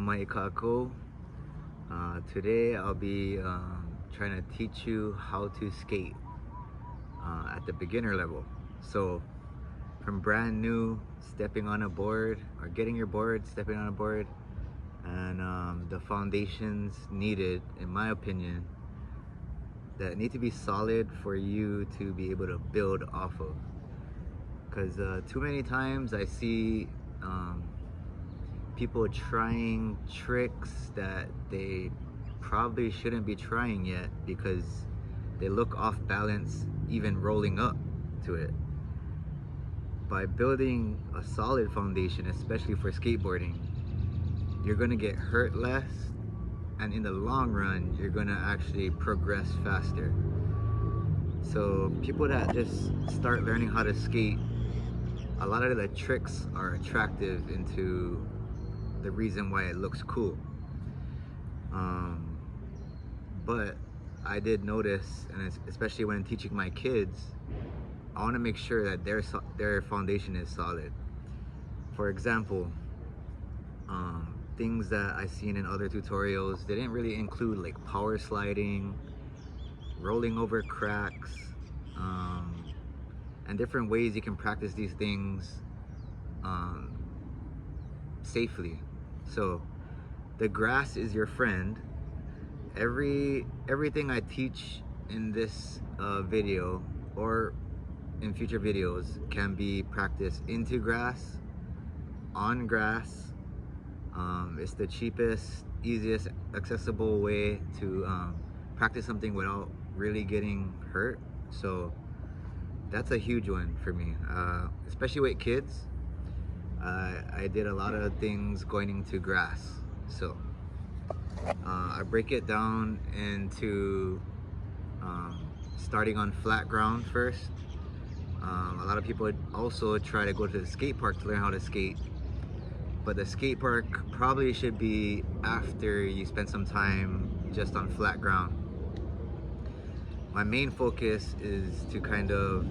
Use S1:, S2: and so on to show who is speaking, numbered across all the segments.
S1: Bumbai kako. Today I'll be trying to teach you how to skate at the beginner level. So from brand new, stepping on a board or getting your board, stepping on a board, and the foundations needed, in my opinion, that need to be solid for you to be able to build off of. Because too many times I see people trying tricks that they probably shouldn't be trying yet because they look off balance even rolling up to it. By building a solid foundation, especially for skateboarding, you're gonna get hurt less, and in the long run you're gonna actually progress faster. So people that just start learning how to skate, a lot of the tricks are attractive into the reason why it looks cool. But I did notice, and especially when teaching my kids, I want to make sure that their foundation is solid. For example, things that I've seen in other tutorials, they didn't really include like power sliding, rolling over cracks, and different ways you can practice these things safely. So the grass is your friend. Everything I teach in this video or in future videos can be practiced into grass, on grass. It's the cheapest, easiest, accessible way to practice something without really getting hurt. So that's a huge one for me, especially with kids. I did a lot of things going into grass. So I break it down into starting on flat ground first. A lot of people also try to go to the skate park to learn how to skate, but the skate park probably should be after you spend some time just on flat ground. My main focus is to kind of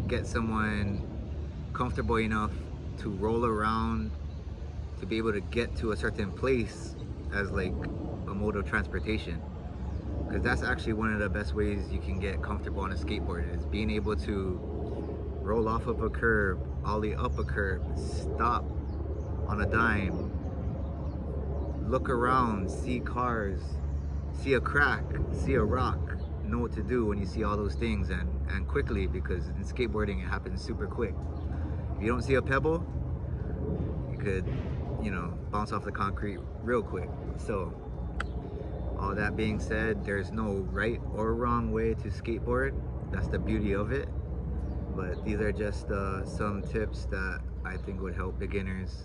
S1: get someone comfortable enough to roll around, to be able to get to a certain place as like a mode of transportation, because that's actually one of the best ways you can get comfortable on a skateboard, is being able to roll off of a curb, ollie up a curb, stop on a dime, look around, see cars, see a crack, see a rock, know what to do when you see all those things, and quickly, because in skateboarding it happens super quick. If you don't see a pebble, you could, bounce off the concrete real quick. So all that being said, there's no right or wrong way to skateboard. That's the beauty of it. But these are just some tips that I think would help beginners.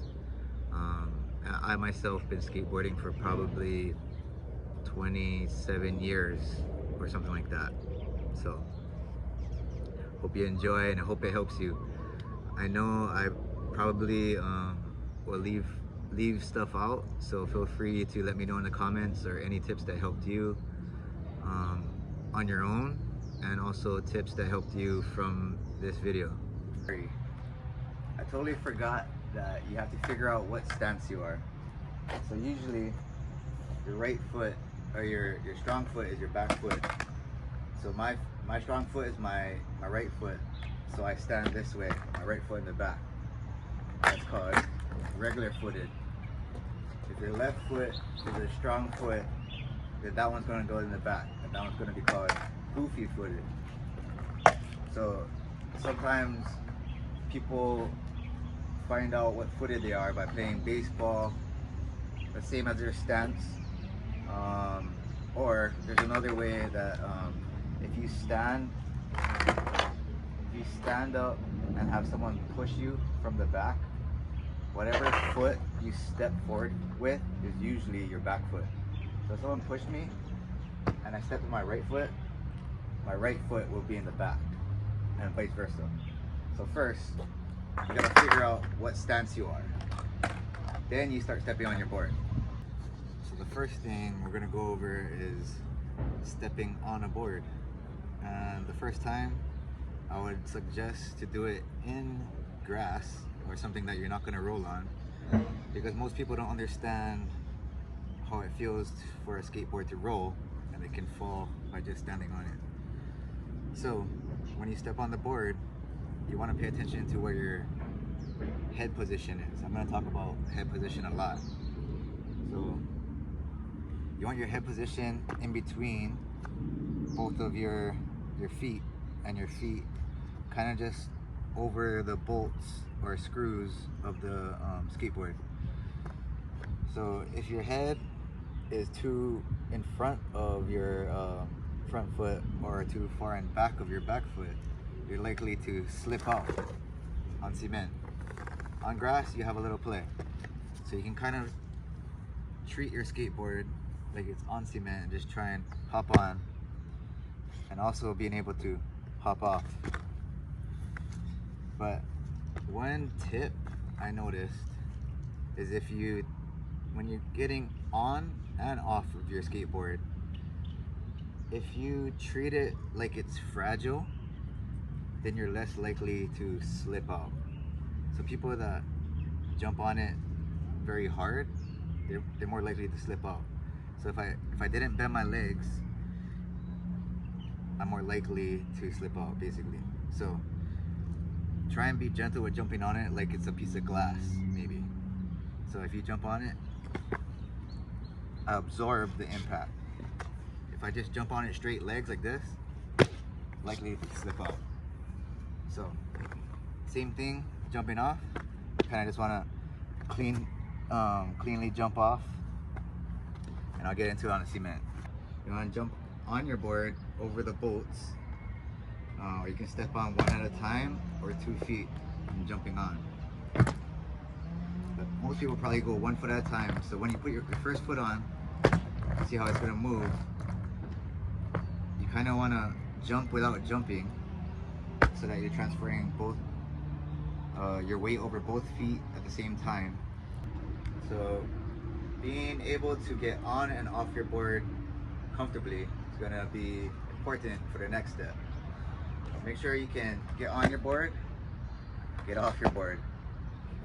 S1: I myself been skateboarding for probably 27 years or something like that. So hope you enjoy, and I hope it helps you. I know I probably will leave stuff out, so feel free to let me know in the comments, or any tips that helped you on your own, and also tips that helped you from this video. I totally forgot that you have to figure out what stance you are. So usually your right foot, or your strong foot, is your back foot. So my strong foot is my right foot, so I stand this way, my right foot in the back. That's called regular footed. If your left foot is a strong foot, then that one's going to go in the back, and that one's going to be called goofy footed. So sometimes people find out what footed they are by playing baseball, the same as their stance. Or there's another way that if you stand up and have someone push you from the back, whatever foot you step forward with is usually your back foot. So if someone pushed me and I step with my right foot will be in the back, and vice versa. So first, you gotta figure out what stance you are. Then you start stepping on your board. So the first thing we're gonna go over is stepping on a board. And the first time, I would suggest to do it in grass, or something that you're not gonna roll on, because most people don't understand how it feels for a skateboard to roll, and it can fall by just standing on it. So when you step on the board, you want to pay attention to where your head position is. I'm going to talk about head position a lot. So you want your head position in between both of your feet, and your feet kind of just over the bolts or screws of the skateboard. So if your head is too in front of your front foot or too far in back of your back foot, you're likely to slip out on cement. On grass, you have a little play. So you can kind of treat your skateboard like it's on cement and just try and hop on, and also being able to hop off. But one tip I noticed is when you're getting on and off of your skateboard, if you treat it like it's fragile, then you're less likely to slip out. So people that jump on it very hard, they're more likely to slip out. So if I didn't bend my legs, I'm more likely to slip out, basically. So try and be gentle with jumping on it like it's a piece of glass, maybe. So if you jump on it, I absorb the impact. If I just jump on it straight legs like this, likely to slip out. So same thing, jumping off, kind of just want to cleanly jump off, and I'll get into it on the cement. You want to jump on your board over the bolts, or you can step on one at a time or 2 feet and jumping on. But most people probably go 1 foot at a time. So when you put your first foot on, see how it's going to move. You kind of want to jump without jumping, so that you're transferring both your weight over both feet at the same time. So being able to get on and off your board comfortably is going to be important for the next step. Make sure you can get on your board, get off your board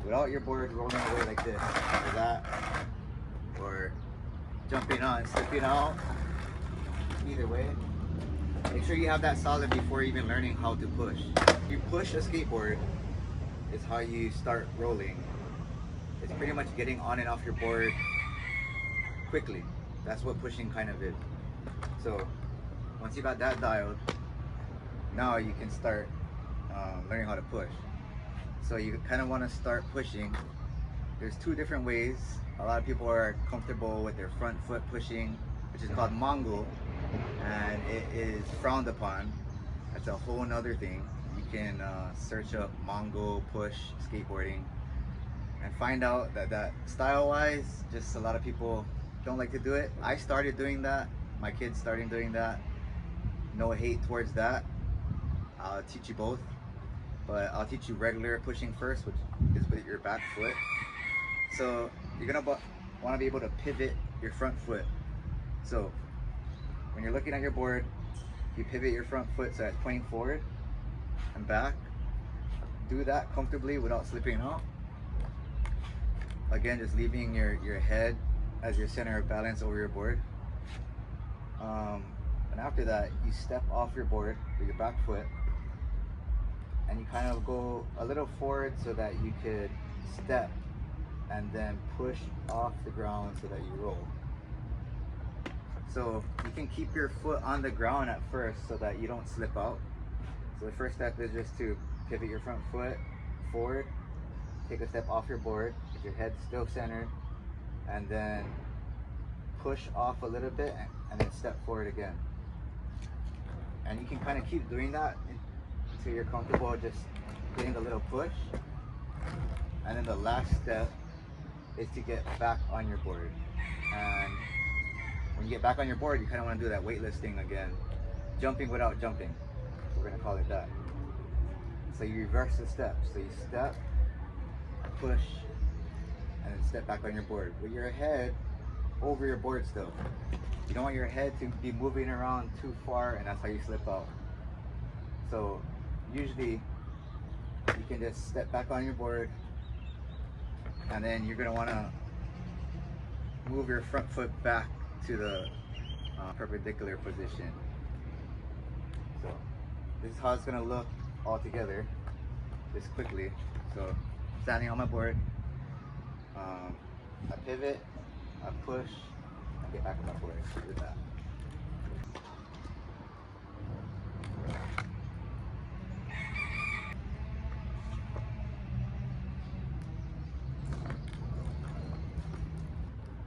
S1: without your board rolling away like this, or that, or jumping on, slipping out. Either way, make sure you have that solid before even learning how to push. You push a skateboard is how you start rolling. It's pretty much getting on and off your board quickly. That's what pushing kind of is. So once you got that dialed, now you can start learning how to push. So you kind of want to start pushing. There's 2 different ways. A lot of people are comfortable with their front foot pushing, which is called mongo, and it is frowned upon. That's a whole nother thing. You can search up mongo push skateboarding and find out that style wise, just a lot of people don't like to do it. I started doing that, my kids started doing that. No hate towards that. I'll teach you both, but I'll teach you regular pushing first, which is with your back foot. So you're gonna want to be able to pivot your front foot. So when you're looking at your board, you pivot your front foot so it's pointing forward and back. Do that comfortably without slipping out. Again, just leaving your head as your center of balance over your board. And after that, you step off your board with your back foot, and you kind of go a little forward so that you could step and then push off the ground so that you roll. So you can keep your foot on the ground at first so that you don't slip out. So the first step is just to pivot your front foot forward, take a step off your board with your head still centered, and then push off a little bit and then step forward again. And you can kind of keep doing that until you're comfortable just getting a little push. And then the last step is to get back on your board. And when you get back on your board, you kind of want to do that weightless thing again, jumping without jumping. We're going to call it that. So you reverse the steps. So you step, push, and then step back on your board with your head over your board still. You don't want your head to be moving around too far, and that's how you slip out. So usually you can just step back on your board, and then you're going to want to move your front foot back to the perpendicular position. So this is how it's gonna look all together, just quickly. So standing on my board, I pivot, I push, I get back on my board with that.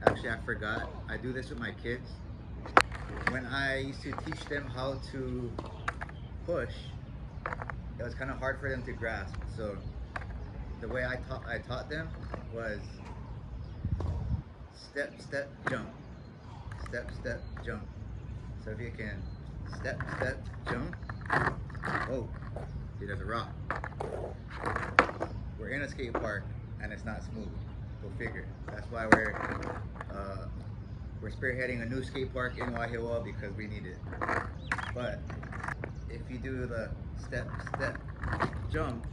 S1: Actually, I forgot. I do this with my kids. When I used to teach them how to push, it was kind of hard for them to grasp. So the way I taught them was step, step, jump. Step, step, jump. So if you can step, step, jump. Whoa, see, there's a rock. We're in a skate park and it's not smooth. Go figure. That's why we're spearheading a new skate park in Waihewa because we need it. But if you do the step, step, jump,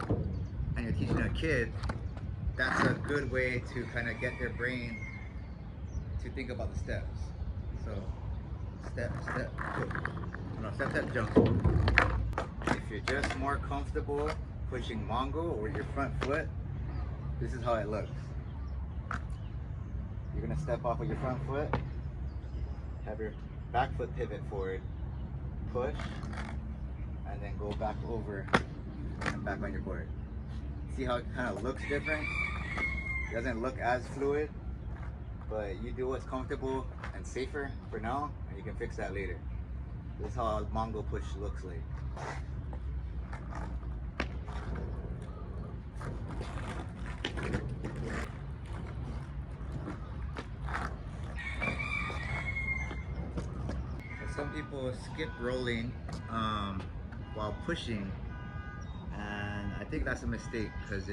S1: and you're teaching a kid, that's a good way to kind of get their brain to think about the steps. So step, step, jump. No, step, step, jump. If you're just more comfortable pushing mongo or your front foot, this is how it looks. You're gonna step off with your front foot, have your back foot pivot forward, push, and then go back over and back on your board. See how it kind of looks different? It doesn't look as fluid, but you do what's comfortable and safer for now, and you can fix that later. This is how a mongo push looks like. Some people skip rolling while pushing, and I think that's a mistake because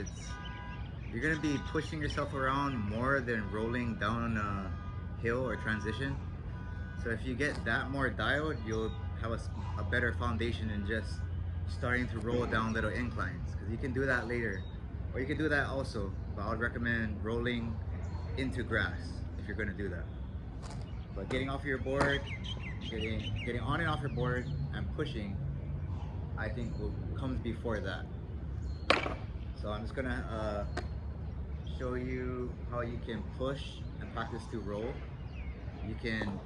S1: you're gonna be pushing yourself around more than rolling down a hill or transition. So if you get that more dialed, you'll have a better foundation than just starting to roll down little inclines, because you can do that later, or you can do that also, but I would recommend rolling into grass if you're gonna do that. But getting off your board, getting on and off your board and pushing, I think comes before that. So I'm just gonna show you how you can push and practice to roll. You can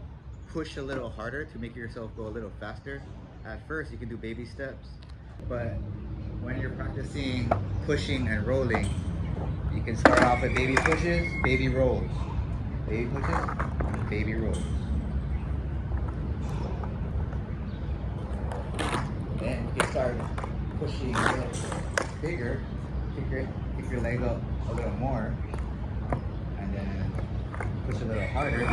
S1: push a little harder to make yourself go a little faster. At first you can do baby steps, but when you're practicing pushing and rolling, you can start off with baby pushes, baby rolls. Baby pushes, baby rolls. And you can start pushing a little bigger, kick your leg up a little more, and then push a little harder.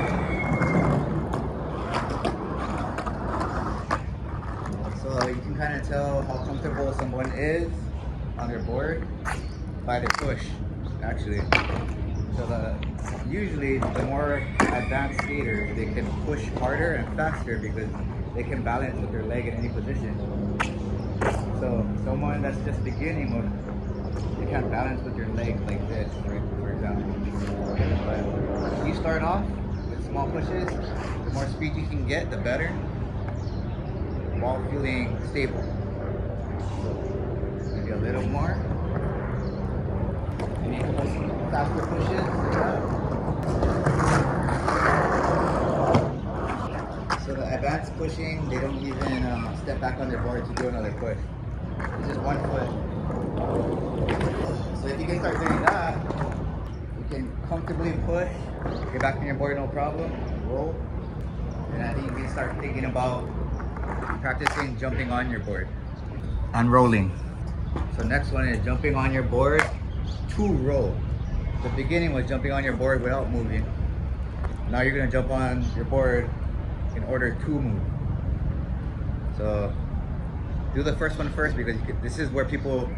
S1: So you can kind of tell how comfortable someone is on their board by their push, actually. So usually the more advanced skaters, they can push harder and faster because they can balance with their leg in any position. So someone that's just beginning, they can't balance with your leg like this, for example. But if you start off with small pushes, the more speed you can get, the better, while feeling stable. So maybe a little more. Maybe a couple faster pushes like that. So the advanced pushing, they don't even step back on their board to do another push. It's just one foot. So if you can start doing that, you can comfortably push, get back on your board no problem, roll. And I think you can start thinking about practicing jumping on your board and rolling. So next one is jumping on your board to roll. The beginning was jumping on your board without moving. Now you're gonna jump on your board in order to move. So do the first one first, because this is where people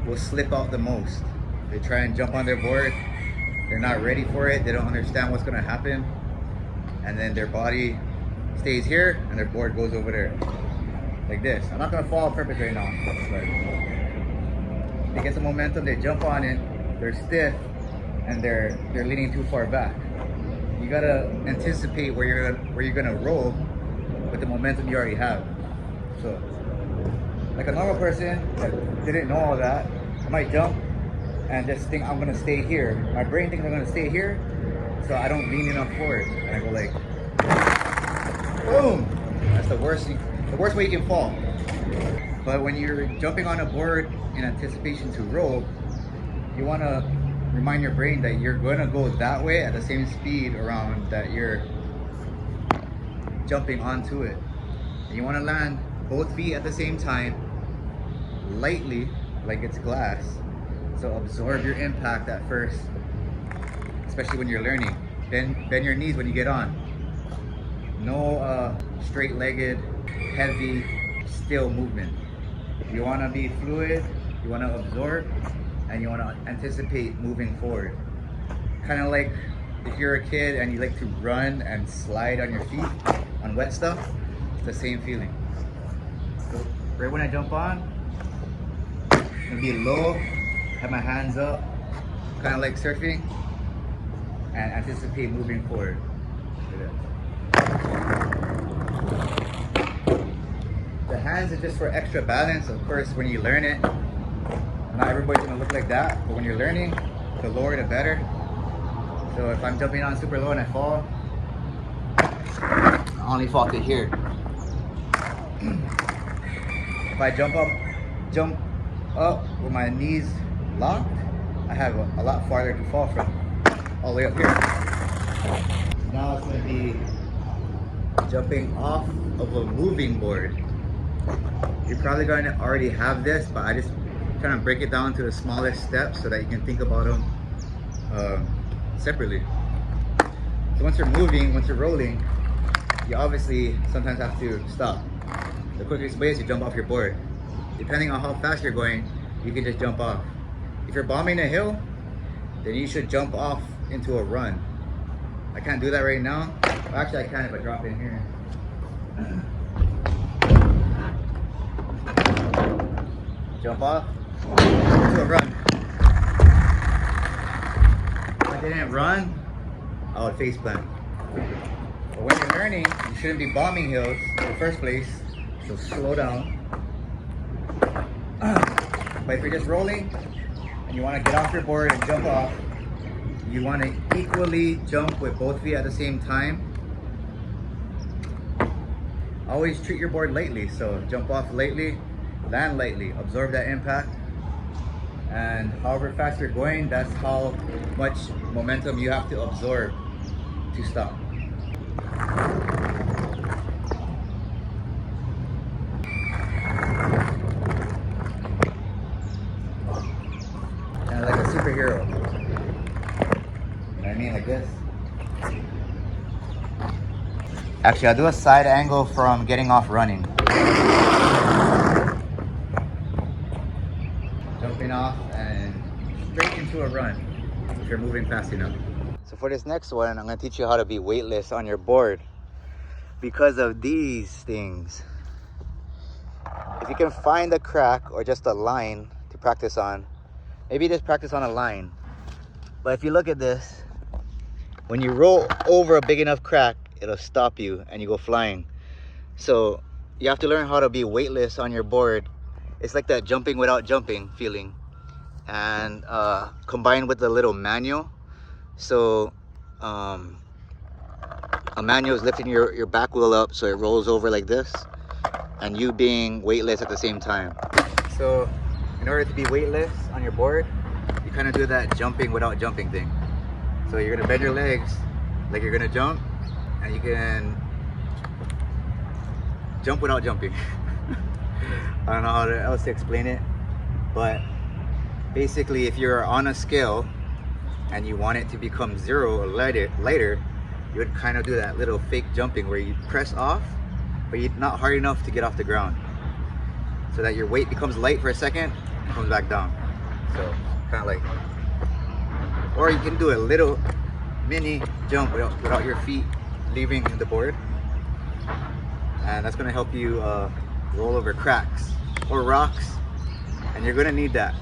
S1: will slip out the most. They try and jump on their board, they're not ready for it, they don't understand what's gonna happen, and then their body stays here and their board goes over there like this. I'm not gonna fall perfect right now, but they get some momentum, they jump on it, they're stiff, and they're leaning too far back. you gotta anticipate where you're gonna roll with the momentum you already have. So, like a normal person that didn't know all that, I might jump and just think I'm gonna stay here. My brain thinks I'm gonna stay here, so I don't lean enough forward, and I go like, boom. That's the worst way you can fall. But when you're jumping on a board in anticipation to roll, you want to remind your brain that you're going to go that way at the same speed around that you're jumping onto it. And you want to land both feet at the same time, lightly, like it's glass. So absorb your impact at first, especially when you're learning. Bend your knees when you get on. No straight-legged, heavy, still movement. You want to be fluid, you want to absorb, and you want to anticipate moving forward. Kind of like if you're a kid and you like to run and slide on your feet on wet stuff, it's the same feeling. So right when I jump on, I'm gonna be low, have my hands up, kind of like surfing, and anticipate moving forward. The hands are just for extra balance. Of course, when you learn it, not everybody's gonna look like that, but when you're learning, the lower the better. So if I'm jumping on super low and I fall, I only fall to here. If I jump up with my knees locked, I have a lot farther to fall from, all the way up here. Now it's gonna be jumping off of a moving board. You're probably going to already have this, but I just trying to break it down to the smallest steps so that you can think about them separately. So once you're moving, once you're rolling, you obviously sometimes have to stop. The quickest way is to jump off your board. Depending on how fast you're going, you can just jump off. If you're bombing a hill, then you should jump off into a run. I can't do that right now. Actually, I can if I drop in here. Jump off into a run. If I didn't run, I would face plant. But when you're learning, you shouldn't be bombing hills in the first place, so slow down. But if you're just rolling and you want to get off your board and jump off, you want to equally jump with both feet at the same time. Always treat your board lightly, so jump off lightly, land lightly, absorb that impact, and however fast you're going, that's how much momentum you have to absorb to stop. Kind of like a superhero. You know what I mean? Like this. Actually, I'll do a side angle from getting off running. Jumping off and straight into a run if you're moving fast enough. So for this next one, I'm going to teach you how to be weightless on your board because of these things. If you can find a crack or just a line to practice on, maybe just practice on a line. But if you look at this, when you roll over a big enough crack, it'll stop you and you go flying. So you have to learn how to be weightless on your board. It's like that jumping without jumping feeling, and combined with the little manual. So a manual is lifting your back wheel up so it rolls over like this, and you being weightless at the same time. So in order to be weightless on your board, you kind of do that jumping without jumping thing. So you're gonna bend your legs like you're gonna jump, and you can jump without jumping. I don't know how else to explain it, but basically if you're on a scale and you want it to become 0 or lighter, you would kind of do that little fake jumping where you press off, but you're not hard enough to get off the ground, so that your weight becomes light for a second and comes back down. So kind of like, or you can do a little mini jump without your feet leaving the board, and that's going to help you roll over cracks or rocks, and you're going to need that.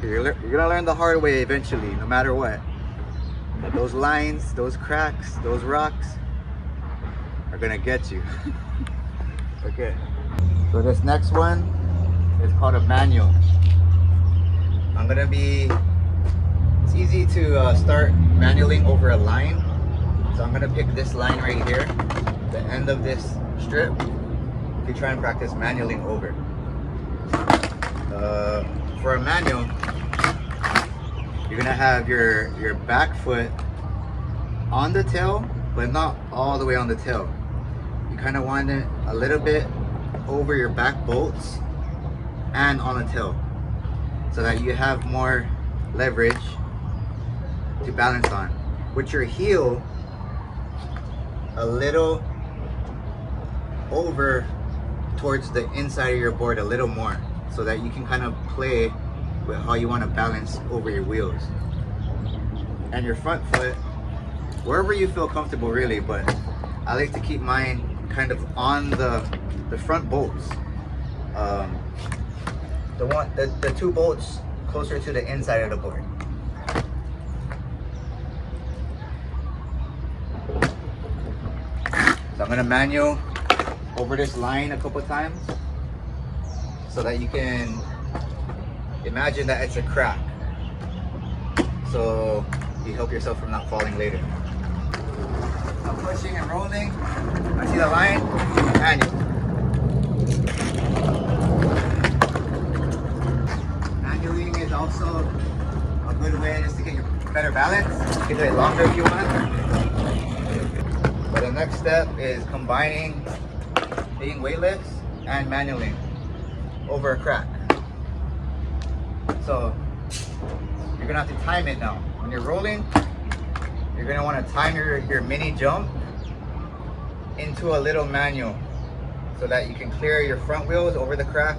S1: You're going to learn the hard way eventually, no matter what. those lines, those cracks, those rocks are gonna get you. Okay, so this next one is called a manual. It's easy to start manualing over a line. So I'm gonna pick this line right here, the end of this strip, to try and practice manualing over. For a manual, you're gonna have your back foot on the tail, but not all the way on the tail. You kind of want it a little bit over your back bolts and on the tail, so that you have more leverage to balance on. With your heel a little over towards the inside of your board a little more, so that you can kind of play with how you want to balance over your wheels. And your front foot, wherever you feel comfortable really, but I like to keep mine kind of on the front bolts. The two bolts closer to the inside of the board. So I'm gonna manual over this line a couple times so that you can imagine that it's a crack. So you help yourself from not falling later. I'm pushing and rolling. I see the line, manual. Manualing is also a good way just to get your better balance. You can do it longer if you want. But the next step is combining being weightless and manualing over a crack. So you're gonna have to time it now. When you're rolling, you're gonna want to time your mini jump into a little manual so that you can clear your front wheels over the crack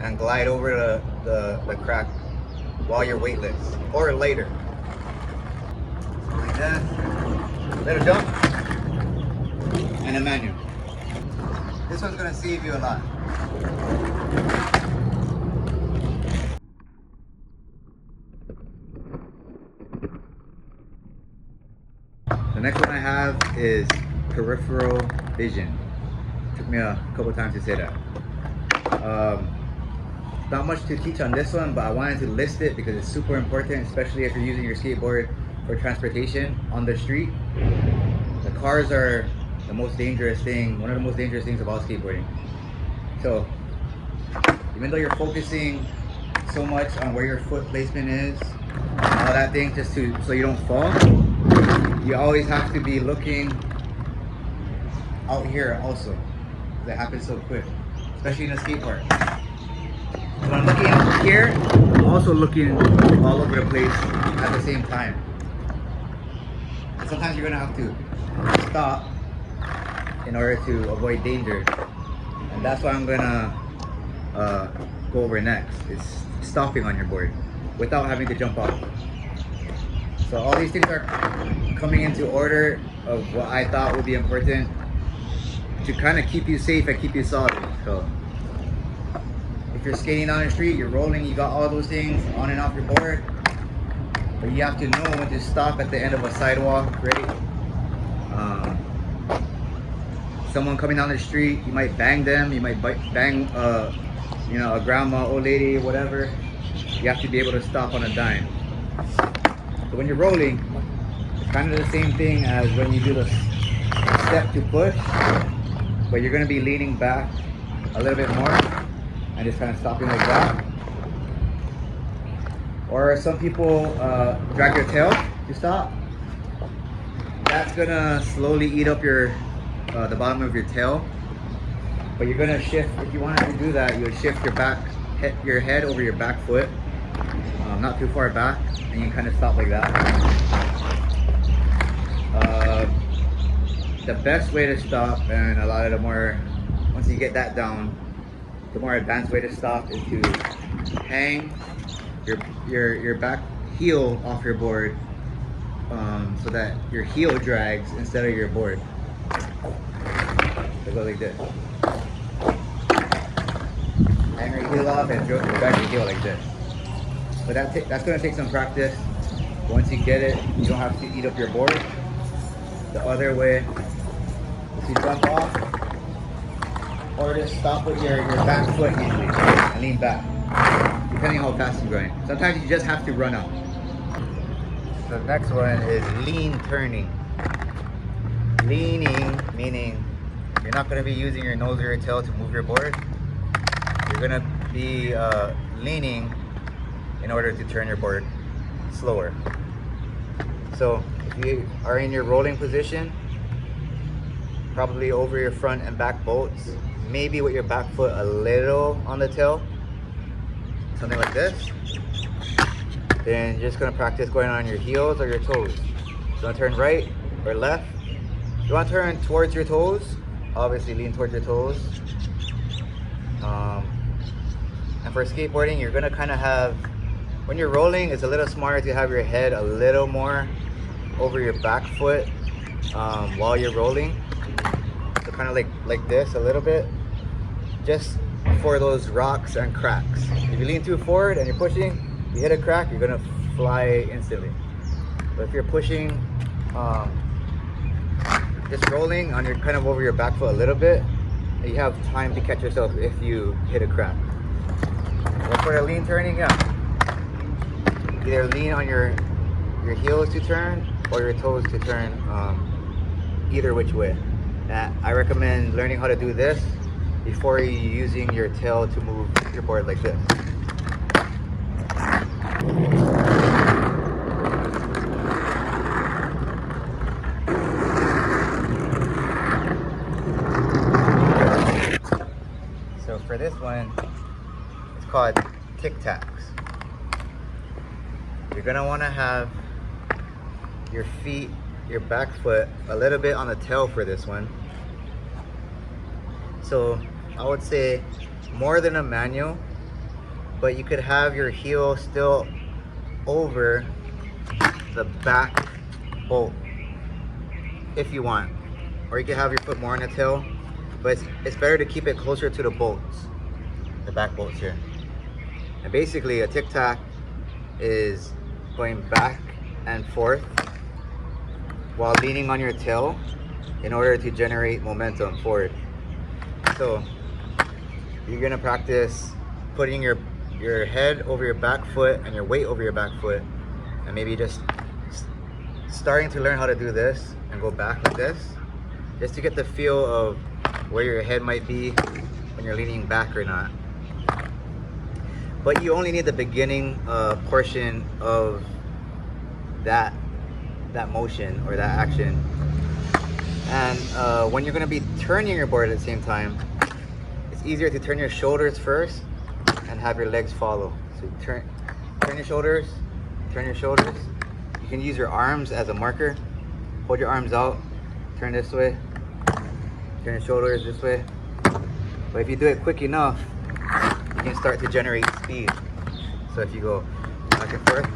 S1: and glide over the crack while you're weightless or later. So like that, little jump and a manual. This one's gonna save you a lot. The next one I have is peripheral vision. Took me a couple times to say that. Not much to teach on this one, but I wanted to list it because it's super important, especially if you're using your skateboard for transportation on the street. The cars are the most dangerous thing, one of the most dangerous things about skateboarding. So even though you're focusing so much on where your foot placement is, all that thing, just so you don't fall, you always have to be looking out here also. That happens so quick, especially in a skate park. When I'm looking here, I'm also looking all over the place at the same time. And sometimes you're gonna have to stop in order to avoid danger. And that's what I'm gonna go over next, is stopping on your board without having to jump off. So all these things are coming into order of what I thought would be important to kind of keep you safe and keep you solid. So if you're skating down the street, you're rolling, you got all those things on and off your board, but you have to know when to stop at the end of a sidewalk, right? Someone coming down the street, you might bang them, you might bang you know, a grandma, old lady, whatever. You have to be able to stop on a dime. So when you're rolling, it's kind of the same thing as when you do the step to push, but you're going to be leaning back a little bit more and just kind of stopping like that. Or some people drag your tail to stop. That's going to slowly eat up the bottom of your tail. But you're gonna shift, if you wanted to do that, you would shift your head over your back foot, not too far back, and you kind of stop like that. The best way to stop, and a lot of the more, once you get that down, the more advanced way to stop is to hang your back heel off your board, so that your heel drags instead of your board. So go like this. Hang your heel off and drag your heel like this. But that's going to take some practice. Once you get it, you don't have to eat up your board. The other way is you jump off, or just stop with your back foot usually and lean back, depending on how fast you're going. Sometimes you just have to run out. So the next one is lean turning. Leaning, meaning you're not going to be using your nose or your tail to move your board. You're going to be leaning in order to turn your board slower. So if you are in your rolling position, probably over your front and back bolts, maybe with your back foot a little on the tail, something like this. Then you're just going to practice going on your heels or your toes. You want to turn right or left. You want to turn towards your toes, obviously lean towards your toes. And for skateboarding, you're going to kind of have, when you're rolling, it's a little smarter to have your head a little more over your back foot while you're rolling. So kind of like this a little bit, just for those rocks and cracks. If you lean too forward and you're pushing, you hit a crack, you're gonna fly instantly. But if you're pushing, just rolling on your kind of over your back foot a little bit, you have time to catch yourself if you hit a crack. But for the lean turning, yeah, either lean on your heels to turn or your toes to turn, either which way. I recommend learning how to do this before you using your tail to move your board like this. So for this one, it's called Tic Tacs. You're gonna want to have your feet, your back foot a little bit on the tail for this one. So I would say more than a manual, but you could have your heel still over the back bolt if you want, or you can have your foot more on the tail, but it's better to keep it closer to the bolts, the back bolts here. And basically a tic tac is going back and forth while leaning on your tail in order to generate momentum forward. So you're gonna practice putting your head over your back foot and your weight over your back foot, and maybe just starting to learn how to do this and go back like this, just to get the feel of where your head might be when you're leaning back or not. But you only need the beginning portion of that motion or that action. And when you're going to be turning your board at the same time, it's easier to turn your shoulders first and have your legs follow. So you turn your shoulders, turn your shoulders. You can use your arms as a marker. Hold your arms out, turn this way, turn your shoulders this way. But if you do it quick enough, you can start to generate speed. So if you go back and forth,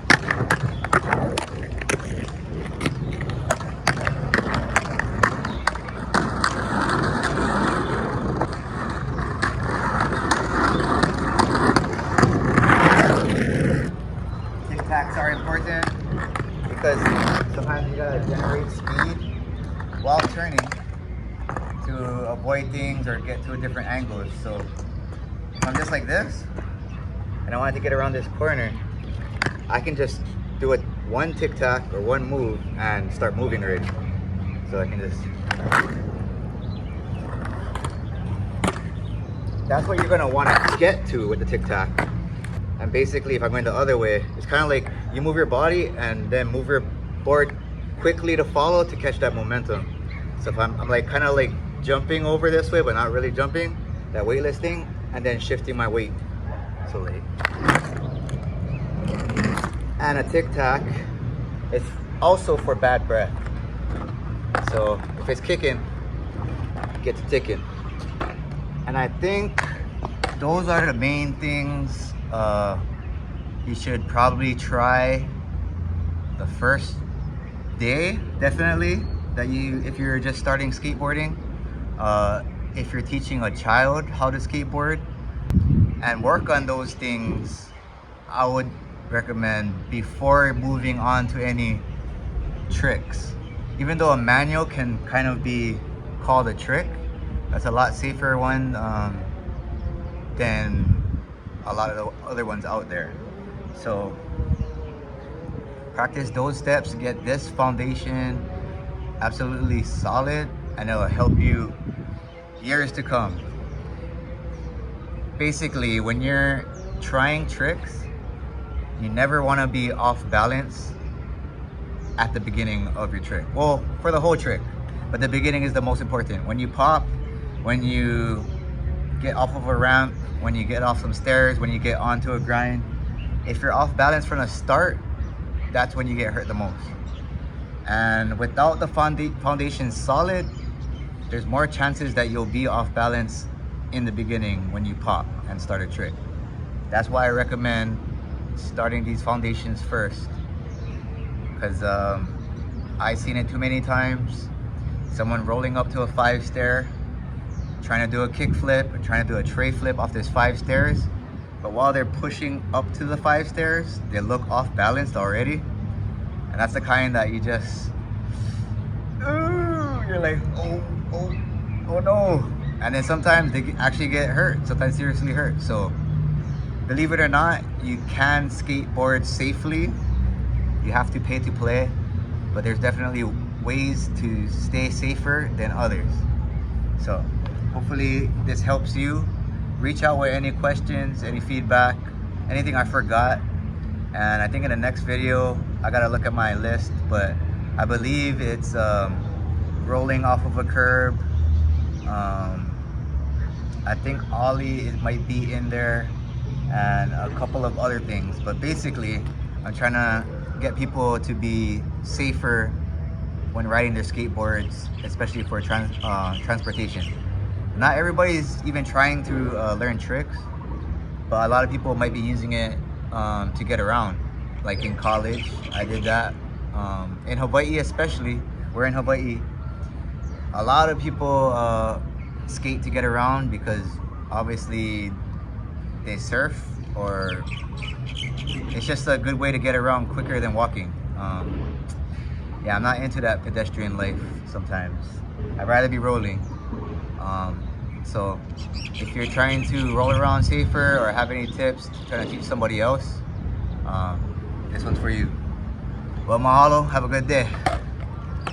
S1: Tic Tacs are important because sometimes you gotta generate speed while turning to avoid things or get to a different angles. So if I'm just like this and I want to get around this corner, I can just do one tic tac or one move and start moving already. So I can just, that's what you're gonna want to get to with the tic tac. And basically, if I'm going the other way, it's kind of like you move your body and then move your board quickly to follow to catch that momentum. So if I'm like kind of like jumping over this way but not really jumping, that weightless thing, and then shifting my weight. So like, and a tic tac is also for bad breath. So if it's kicking, get to ticking. And I think those are the main things you should probably try the first day, definitely, that if you're just starting skateboarding. If you're teaching a child how to skateboard, and work on those things, I would recommend before moving on to any tricks. Even though a manual can kind of be called a trick, that's a lot safer one than a lot of the other ones out there. So practice those steps, get this foundation absolutely solid, and it'll help you years to come. Basically, when you're trying tricks, you never want to be off balance at the beginning of your trick. Well, for the whole trick, but the beginning is the most important. When you pop, when you get off of a ramp, when you get off some stairs, when you get onto a grind, if you're off balance from the start, that's when you get hurt the most. And without the foundation solid, there's more chances that you'll be off balance in the beginning when you pop and start a trick. That's why I recommend starting these foundations first, because I've seen it too many times. Someone rolling up to a 5 stair, trying to do a kick flip, or trying to do a tray flip off this 5 stairs, but while they're pushing up to the 5 stairs, they look off balanced already. And that's the kind that you just, ooh, you're like, oh no. And then sometimes they actually get hurt, sometimes seriously hurt. So believe it or not, you can skateboard safely. You have to pay to play, but there's definitely ways to stay safer than others. So hopefully this helps you. Reach out with any questions, any feedback, anything I forgot. And I think in the next video, I gotta look at my list, but I believe it's rolling off of a curb. I think ollie, it might be in there, and a couple of other things. But basically, I'm trying to get people to be safer when riding their skateboards, especially for transportation. Not everybody's even trying to learn tricks, but a lot of people might be using it to get around. Like in college, I did that. In Hawaii especially, we're in Hawaii, a lot of people skate to get around because obviously they surf, or it's just a good way to get around quicker than walking. Yeah, I'm not into that pedestrian life sometimes. I'd rather be rolling. So if you're trying to roll around safer or have any tips to try to teach somebody else, this one's for you. Well, mahalo, have a good day.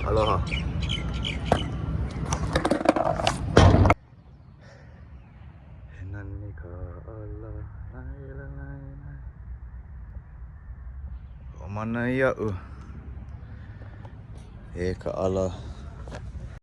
S1: Aloha. O mana ia'u e ka ala